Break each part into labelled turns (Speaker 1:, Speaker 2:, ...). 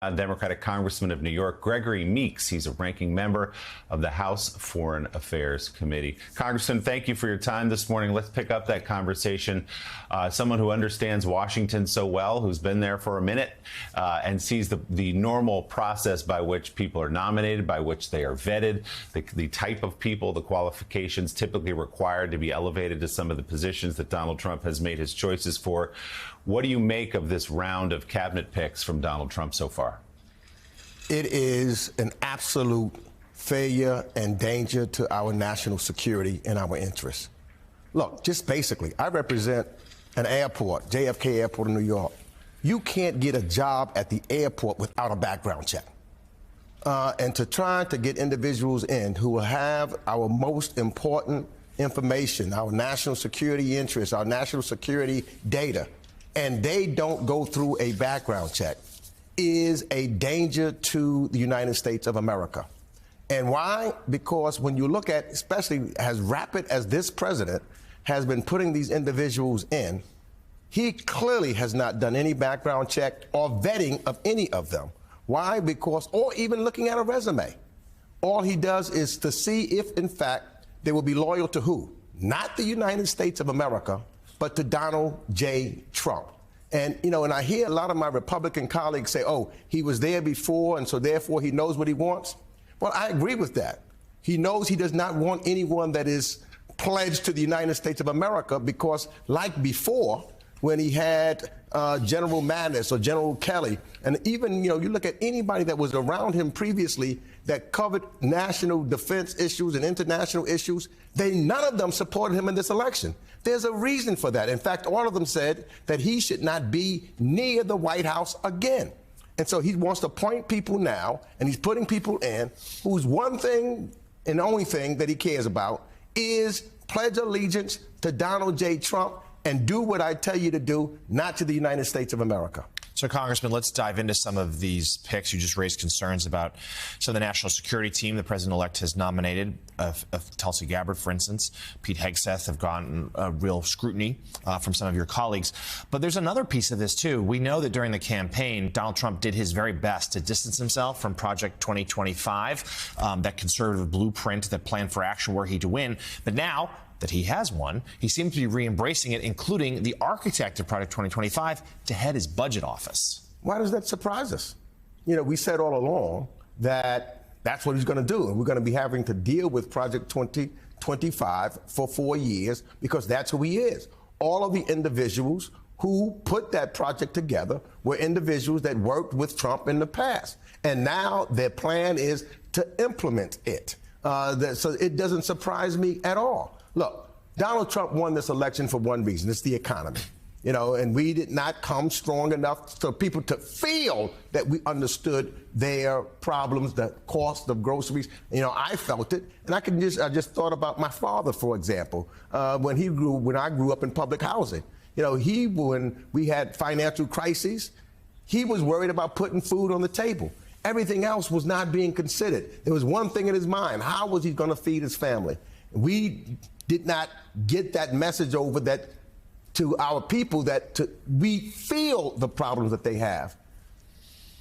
Speaker 1: Democratic Congressman of New York, Gregory Meeks. He's a ranking member of the House Foreign Affairs Committee. Congressman, thank you for your time this morning. Let's pick up that conversation. Someone who understands Washington so well, who's been there for a minute and sees the normal process by which people are nominated, by which they are vetted, the type of people, the qualifications typically required to be elevated to some of the positions that Donald Trump has made his choices for. What do you make of this round of cabinet picks from Donald Trump so far?
Speaker 2: It is an absolute failure and danger to our national security and our interests. Look, just basically, I represent an airport, JFK Airport in New York. You can't get a job at the airport without a background check. And to try to get individuals in who will have our most important information, our national security interests, our national security data, and they don't go through a background check, is a danger to the United States of America. And why? Because when you look at, especially as rapid as this president has been putting these individuals in, he clearly has not done any background check or vetting of any of them. Why? Because, or even looking at a resume. All he does is to see if, in fact, they will be loyal to who? Not the United States of America, but to Donald J. Trump. And, you know, and I hear a lot of my Republican colleagues say, oh, he was there before, and so therefore he knows what he wants. Well, I agree with that. He knows he does not want anyone that is pledged to the United States of America because, like before, when he had General Mattis or General Kelly, and even, you know, you look at anybody that was around him previously that covered national defense issues and international issues, none of them supported him in this election. There's a reason for that. In fact, all of them said that he should not be near the White House again. And so he wants to appoint people now, and he's putting people in whose one thing and only thing that he cares about is pledge allegiance to Donald J. Trump and do what I tell you to do, not to the United States of America.
Speaker 3: So, Congressman, let's dive into some of these picks. You just raised concerns about some of the national security team the president-elect has nominated, of Tulsi Gabbard, for instance. Pete Hegseth have gotten real scrutiny from some of your colleagues. But there's another piece of this, too. We know that during the campaign, Donald Trump did his very best to distance himself from Project 2025, that conservative blueprint, that plan for action were he to win. But now that he has one, he seems to be re-embracing it, including the architect of Project 2025 to head his budget office.
Speaker 2: Why does that surprise us? You know, we said all along that that's what he's going to do, and we're going to be having to deal with Project 2025 for 4 years because that's who he is. All of the individuals who put that project together were individuals that worked with Trump in the past, and now their plan is to implement it. So it doesn't surprise me at all. Look, Donald Trump won this election for one reason. It's the economy. You know, and we did not come strong enough for people to feel that we understood their problems, the cost of groceries. You know, I felt it. And I just thought about my father, for example, when I grew up in public housing. You know, when we had financial crises, he was worried about putting food on the table. Everything else was not being considered. There was one thing in his mind. How was he going to feed his family? We did not get that message over that to our people we feel the problems that they have.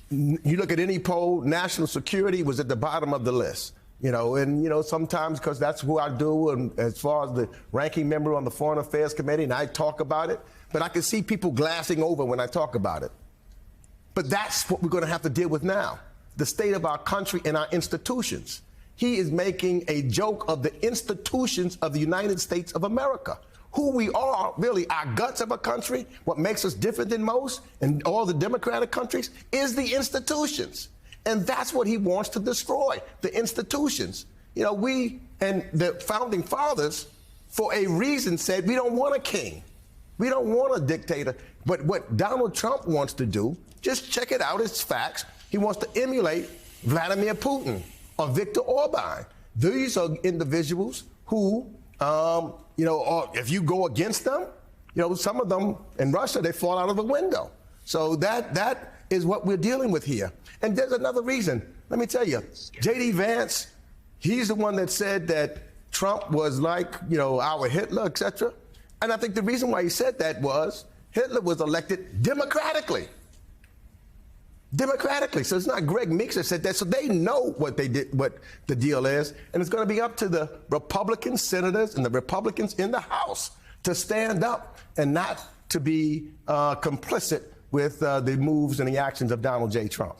Speaker 2: You look at any poll, national security was at the bottom of the list. You know, and, you know, sometimes because that's who I do, and as far as the ranking member on the Foreign Affairs Committee, and I talk about it, but I can see people glassing over when I talk about it. But that's what we're going to have to deal with now, the state of our country and our institutions. He is making a joke of the institutions of the United States of America. Who we are, really, our guts of a country, what makes us different than most, and all the democratic countries, is the institutions. And that's what he wants to destroy, the institutions. You know, we and the founding fathers, for a reason, said we don't want a king. We don't want a dictator. But what Donald Trump wants to do, just check it out, it's facts. He wants to emulate Vladimir Putin or Viktor Orban. These are individuals who, you know, or if you go against them, you know, some of them in Russia, they fall out of the window. So that is what we're dealing with here. And there's another reason. Let me tell you, J.D. Vance, he's the one that said that Trump was like, you know, our Hitler, etc. And I think the reason why he said that was Hitler was elected democratically. democratically. So it's not Greg Meeks that said that. So they know what they did, what the deal is. And it's going to be up to the Republican senators and the Republicans in the House to stand up and not to be complicit with the moves and the actions of Donald J. Trump.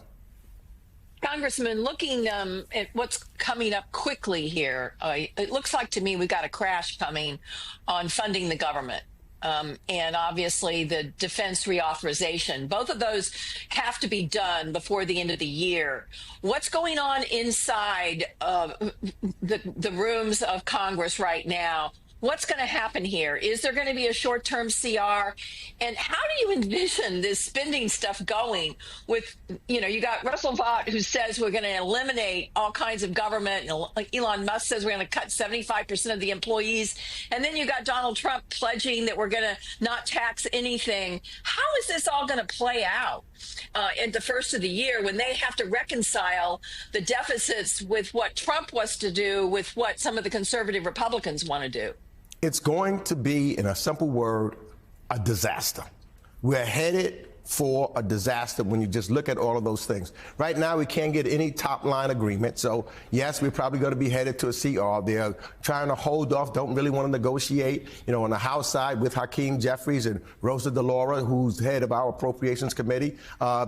Speaker 4: Congressman, looking at what's coming up quickly here, it looks like to me we've got a crash coming on funding the government. And obviously the defense reauthorization. Both of those have to be done before the end of the year. What's going on inside the rooms of Congress right now? What's going to happen here? Is there going to be a short-term CR? And how do you envision this spending stuff going with, you got Russell Vought, who says we're going to eliminate all kinds of government. Like Elon Musk says we're going to cut 75% of the employees. And then you got Donald Trump pledging that we're going to not tax anything. How is this all going to play out at the first of the year when they have to reconcile the deficits with what Trump wants to do with what some of the conservative Republicans want to do?
Speaker 2: It's going to be, in a simple word, a disaster. We're headed for a disaster when you just look at all of those things. Right now, we can't get any top-line agreement. So, yes, we're probably going to be headed to a CR. They're trying to hold off, don't really want to negotiate, on the House side with Hakeem Jeffries and Rosa DeLauro, who's head of our Appropriations Committee,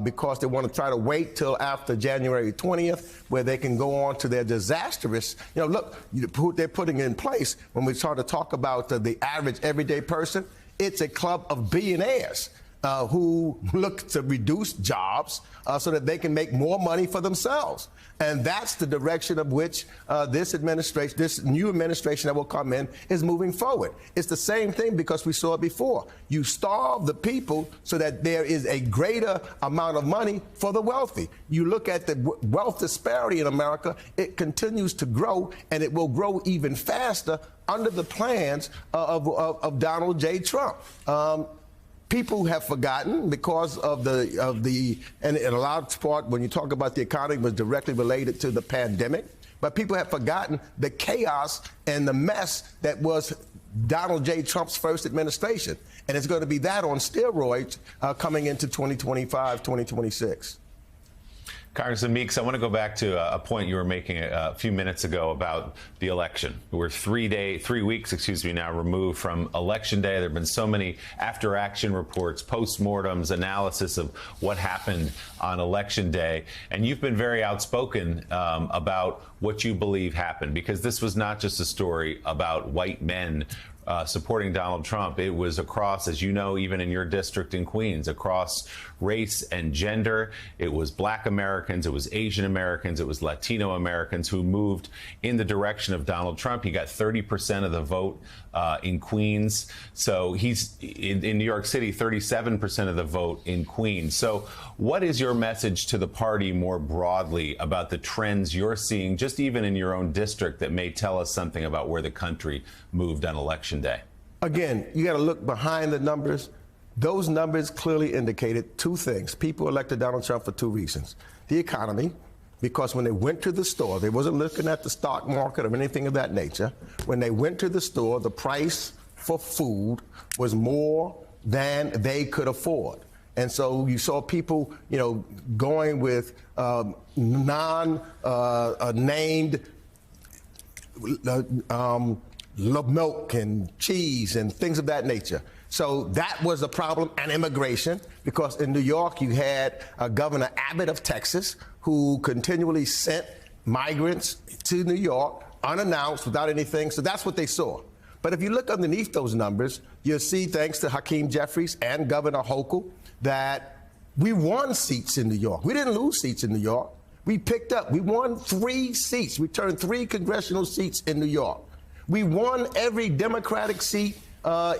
Speaker 2: because they want to try to wait till after January 20th, where they can go on to their disastrous, look, they're putting in place when we start to talk about the average everyday person. It's a club of billionaires who look to reduce jobs so that they can make more money for themselves. And that's the direction of which this new administration that will come in is moving forward. It's the same thing because we saw it before. You starve the people so that there is a greater amount of money for the wealthy. You look at the wealth disparity in America, it continues to grow, and it will grow even faster under the plans of Donald J. Trump. People have forgotten because of and in a large part, when you talk about the economy, was directly related to the pandemic. But people have forgotten the chaos and the mess that was Donald J. Trump's first administration. And it's going to be that on steroids coming into 2025, 2026.
Speaker 1: Congressman Meeks, I want to go back to a point you were making a few minutes ago about the election. We're 3 weeks now removed from Election Day. There have been so many after-action reports, postmortems, analysis of what happened on Election Day. And you've been very outspoken about what you believe happened, because this was not just a story about white men supporting Donald Trump. It was across, as you know, even in your district in Queens, across race and gender. It was Black Americans, it was Asian Americans, it was Latino Americans who moved in the direction of Donald Trump. He got 30% of the vote in Queens. So he's in New York City, 37% of the vote in Queens. So what is your message to the party more broadly about the trends you're seeing, just even in your own district, that may tell us something about where the country moved on Election Day? Again,
Speaker 2: you got to look behind the numbers. Those numbers clearly indicated two things. People elected Donald Trump for two reasons. The economy, because when they went to the store, they wasn't looking at the stock market or anything of that nature. When they went to the store, the price for food was more than they could afford. And so you saw people, going with non-named milk and cheese and things of that nature. So that was a problem, and immigration, because in New York you had Governor Abbott of Texas, who continually sent migrants to New York unannounced without anything. So that's what they saw. But if you look underneath those numbers, you'll see, thanks to Hakeem Jeffries and Governor Hochul, that we won seats in New York. We didn't lose seats in New York. We won 3 seats. We turned 3 congressional seats in New York. We won every Democratic seat,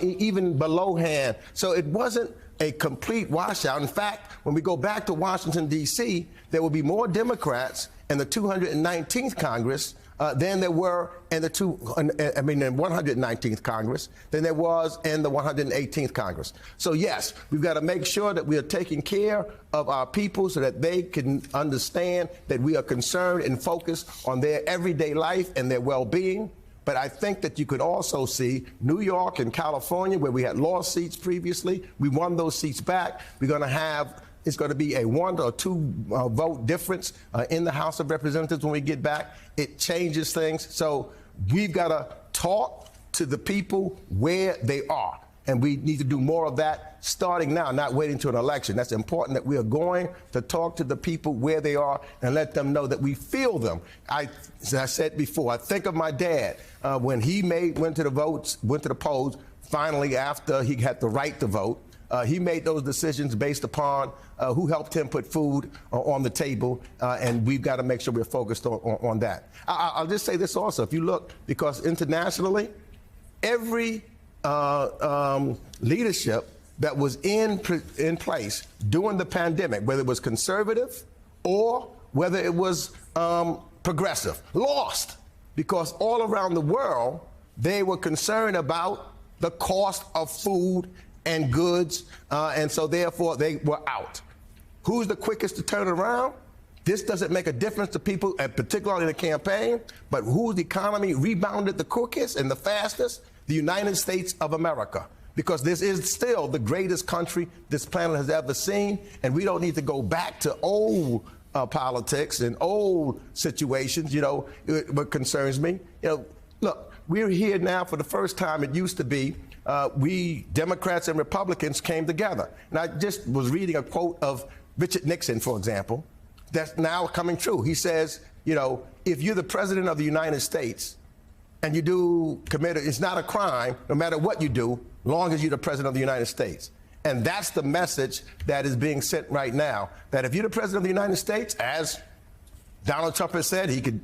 Speaker 2: even below hand. So it wasn't a complete washout. In fact, when we go back to Washington, D.C., there will be more Democrats in the 219th Congress than there were in the 119th Congress than there was in the 118th Congress. So, yes, we've got to make sure that we are taking care of our people so that they can understand that we are concerned and focused on their everyday life and their well-being. But I think that you could also see New York and California, where we had lost seats previously. We won those seats back. We're going to have it's going to be a 1 or 2 vote difference in the House of Representatives when we get back. It changes things. So we've got to talk to the people where they are. And we need to do more of that starting now, not waiting to an election. That's important that we are going to talk to the people where they are and let them know that we feel them. As I said before, I think of my dad when he went to the polls, finally after he had the right to vote. He made those decisions based upon who helped him put food on the table, and we've got to make sure we're focused on that. I'll just say this also. If you look, because internationally, every leadership that was in place during the pandemic, whether it was conservative or whether it was progressive, lost, because all around the world they were concerned about the cost of food and goods, and so therefore they were out. Who's the quickest to turn around? This doesn't make a difference to people, and particularly in the campaign, but whose economy rebounded the quickest and the fastest? The United States of America, because this is still the greatest country this planet has ever seen, and we don't need to go back to old politics and old situations. You know, what concerns me, look, we're here now for the first time. It used to be we Democrats and Republicans came together. And I just was reading a quote of Richard Nixon, for example, that's now coming true. He says, if you're the president of the United States, and you it's not a crime, no matter what you do, long as you're the president of the United States. And that's the message that is being sent right now, that if you're the president of the United States, as Donald Trump has said, he could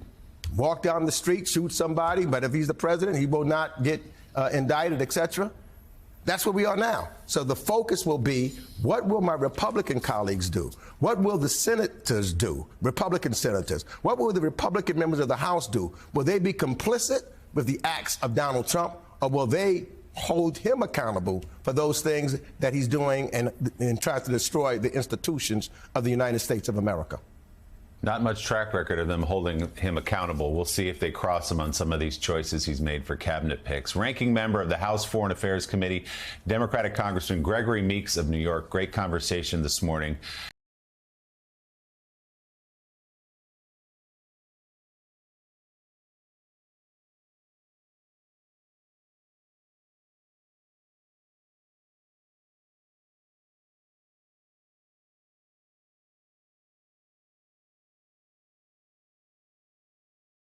Speaker 2: walk down the street, shoot somebody, but if he's the president, he will not get indicted, etc. That's where we are now. So the focus will be, what will my Republican colleagues do? What will the senators do, Republican senators? What will the Republican members of the House do? Will they be complicit with the acts of Donald Trump, or will they hold him accountable for those things that he's doing and tries to destroy the institutions of the United States of America?
Speaker 1: Not much track record of them holding him accountable. We'll see if they cross him on some of these choices he's made for cabinet picks. Ranking member of the House Foreign Affairs Committee, Democratic Congressman Gregory Meeks of New York. Great conversation this morning.